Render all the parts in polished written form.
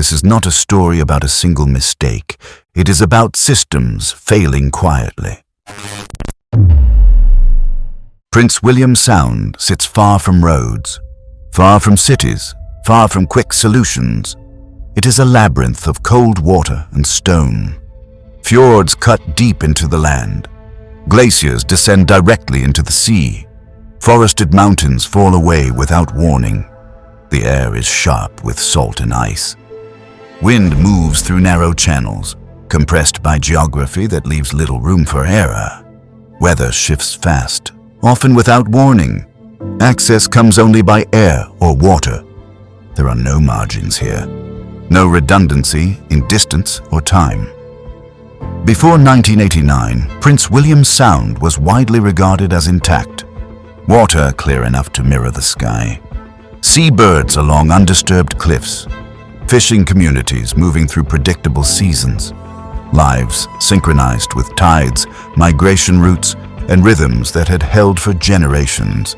This is not a story about a single mistake. It is about systems failing quietly. Prince William Sound sits far from roads, far from cities, far from quick solutions. It is a labyrinth of cold water and stone. Fjords cut deep into the land. Glaciers descend directly into the sea. Forested mountains fall away without warning. The air is sharp with salt and ice. Wind moves through narrow channels, compressed by geography that leaves little room for error. Weather shifts fast, often without warning. Access comes only by air or water. There are no margins here, no redundancy in distance or time. Before 1989, Prince William Sound was widely regarded as intact. Water clear enough to mirror the sky. Seabirds along undisturbed cliffs. Fishing communities moving through predictable seasons. Lives synchronized with tides, migration routes, and rhythms that had held for generations.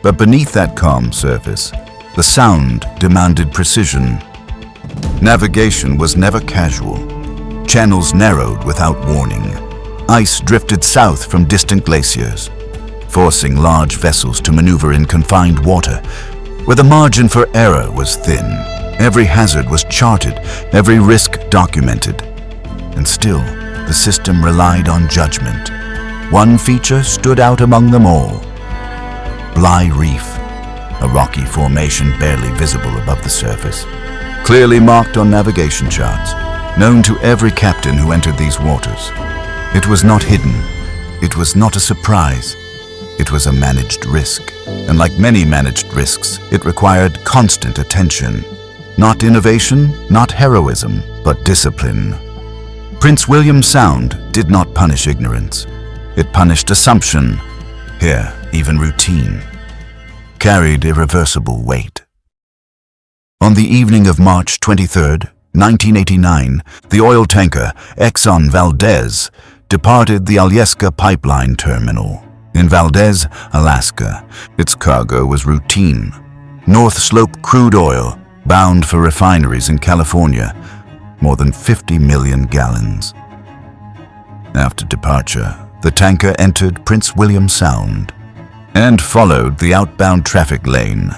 But beneath that calm surface, the Sound demanded precision. Navigation was never casual. Channels narrowed without warning. Ice drifted south from distant glaciers, forcing large vessels to maneuver in confined water, where the margin for error was thin. Every hazard was charted, every risk documented. And still, the system relied on judgment. One feature stood out among them all. Bligh Reef, a rocky formation barely visible above the surface, clearly marked on navigation charts, known to every captain who entered these waters. It was not hidden. It was not a surprise. It was a managed risk. And like many managed risks, it required constant attention. Not innovation, not heroism, but discipline. Prince William Sound did not punish ignorance. It punished assumption. Here, even routine carried irreversible weight. On the evening of March 23, 1989, the oil tanker Exxon Valdez departed the Alyeska pipeline terminal in Valdez, Alaska. Its cargo was routine. North Slope crude oil, bound for refineries in California, more than 50 million gallons. After departure, the tanker entered Prince William Sound and followed the outbound traffic lane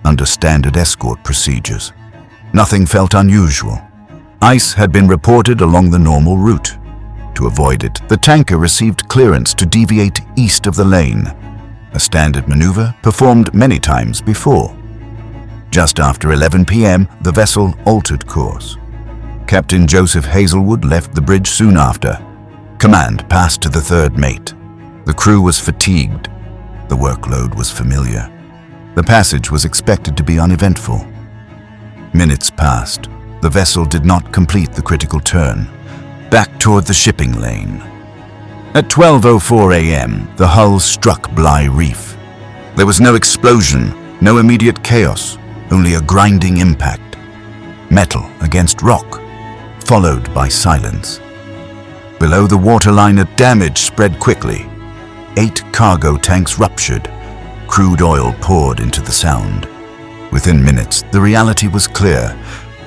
under standard escort procedures. Nothing felt unusual. Ice had been reported along the normal route. To avoid it, the tanker received clearance to deviate east of the lane, a standard maneuver performed many times before. Just after 11 p.m., the vessel altered course. Captain Joseph Hazelwood left the bridge soon after. Command passed to the third mate. The crew was fatigued. The workload was familiar. The passage was expected to be uneventful. Minutes passed. The vessel did not complete the critical turn, back toward the shipping lane. At 12:04 a.m., the hull struck Bligh Reef. There was no explosion, no immediate chaos, only a grinding impact. Metal against rock, followed by silence. Below the waterline, damage spread quickly. 8 cargo tanks ruptured. Crude oil poured into the Sound. Within minutes, the reality was clear.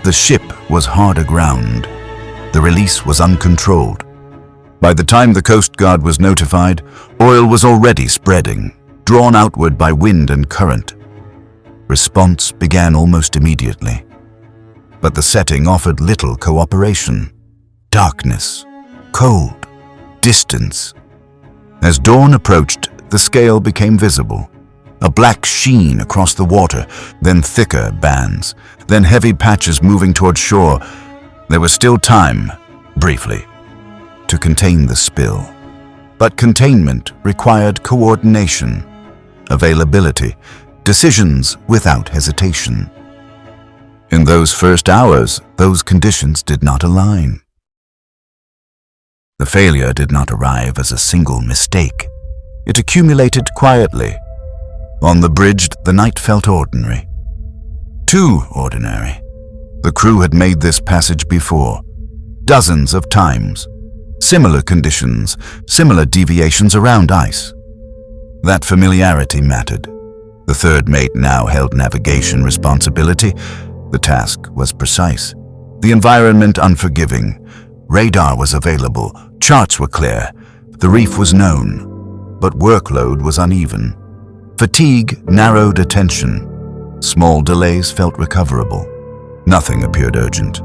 The ship was hard aground. The release was uncontrolled. By the time the Coast Guard was notified, oil was already spreading, drawn outward by wind and current. Response began almost immediately. But the setting offered little cooperation. Darkness, cold, distance. As dawn approached, the scale became visible. A black sheen across the water, then thicker bands, then heavy patches moving toward shore. There was still time, briefly, to contain the spill. But containment required coordination, availability, decisions without hesitation. In those first hours, those conditions did not align. The failure did not arrive as a single mistake. It accumulated quietly. On the bridge, the night felt ordinary. Too ordinary. The crew had made this passage before, dozens of times. Similar conditions, similar deviations around ice. That familiarity mattered. The third mate now held navigation responsibility. The task was precise. The environment unforgiving. Radar was available, charts were clear, the reef was known, but workload was uneven. Fatigue narrowed attention. Small delays felt recoverable. Nothing appeared urgent.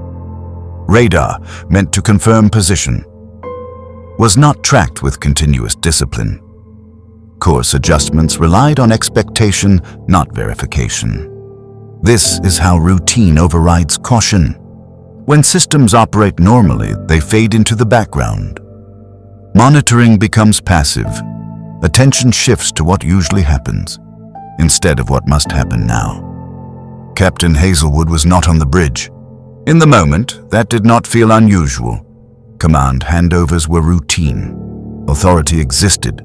Radar, meant to confirm position, was not tracked with continuous discipline. Course adjustments relied on expectation, not verification. This is how routine overrides caution. When systems operate normally, they fade into the background. Monitoring becomes passive. Attention shifts to what usually happens, instead of what must happen now. Captain Hazelwood was not on the bridge. In the moment, that did not feel unusual. Command handovers were routine. Authority existed,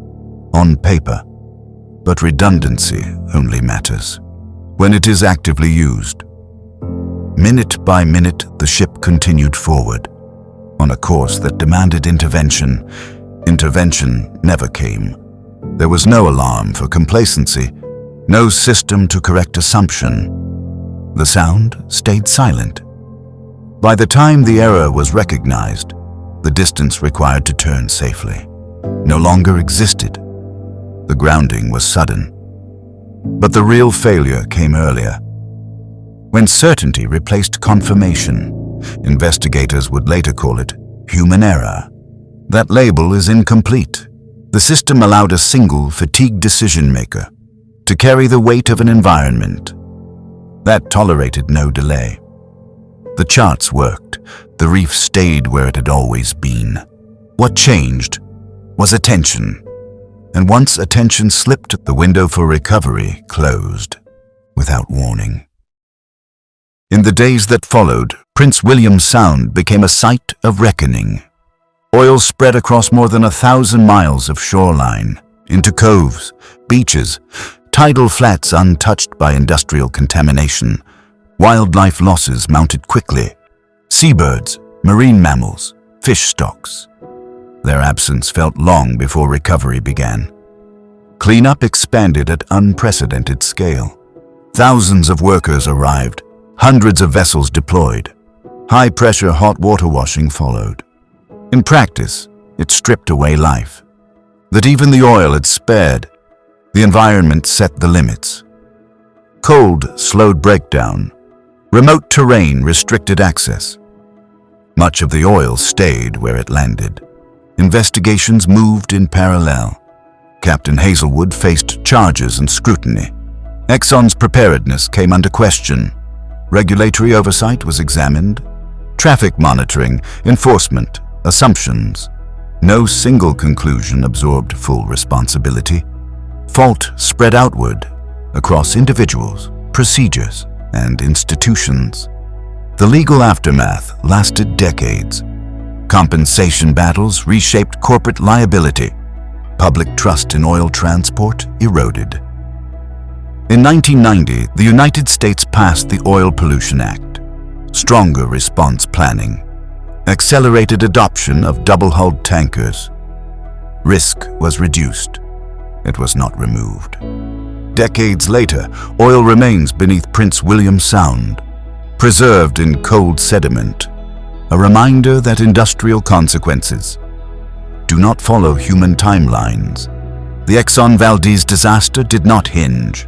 on paper. But redundancy only matters when it is actively used. Minute by minute, the ship continued forward, on a course that demanded intervention. Intervention never came. There was no alarm for complacency, no system to correct assumption. The sound stayed silent. By the time the error was recognized, the distance required to turn safely no longer existed. The grounding was sudden. But the real failure came earlier. When certainty replaced confirmation, investigators would later call it human error. That label is incomplete. The system allowed a single, fatigued decision-maker to carry the weight of an environment that tolerated no delay. The charts worked. The reef stayed where it had always been. What changed was attention. And once attention slipped, the window for recovery closed without warning. In the days that followed, Prince William Sound became a site of reckoning. Oil spread across more than 1,000 miles of shoreline, into coves, beaches, tidal flats untouched by industrial contamination. Wildlife losses mounted quickly. Seabirds, marine mammals, fish stocks. Their absence felt long before recovery began. Cleanup expanded at unprecedented scale. Thousands of workers arrived, hundreds of vessels deployed. High-pressure hot water washing followed. In practice, it stripped away life. That even the oil had spared. The environment set the limits. Cold slowed breakdown. Remote terrain restricted access. Much of the oil stayed where it landed. Investigations moved in parallel. Captain Hazelwood faced charges and scrutiny. Exxon's preparedness came under question. Regulatory oversight was examined. Traffic monitoring, enforcement, assumptions. No single conclusion absorbed full responsibility. Fault spread outward, across individuals, procedures, and institutions. The legal aftermath lasted decades. Compensation battles reshaped corporate liability. Public trust in oil transport eroded. In 1990, the United States passed the Oil Pollution Act. Stronger response planning. Accelerated adoption of double-hulled tankers. Risk was reduced. It was not removed. Decades later, oil remains beneath Prince William Sound, preserved in cold sediment, a reminder that industrial consequences do not follow human timelines. The Exxon Valdez disaster did not hinge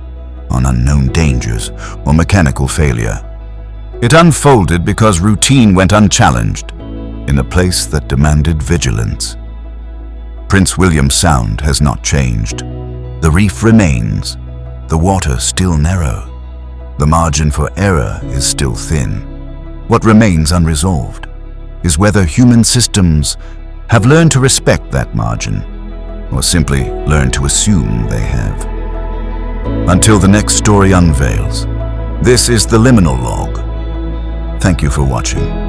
on unknown dangers or mechanical failure. It unfolded because routine went unchallenged in a place that demanded vigilance. Prince William Sound has not changed. The reef remains, the water still narrow. The margin for error is still thin. What remains unresolved is whether human systems have learned to respect that margin, or simply learned to assume they have. Until the next story unveils, this is the Liminal log. Thank you for watching.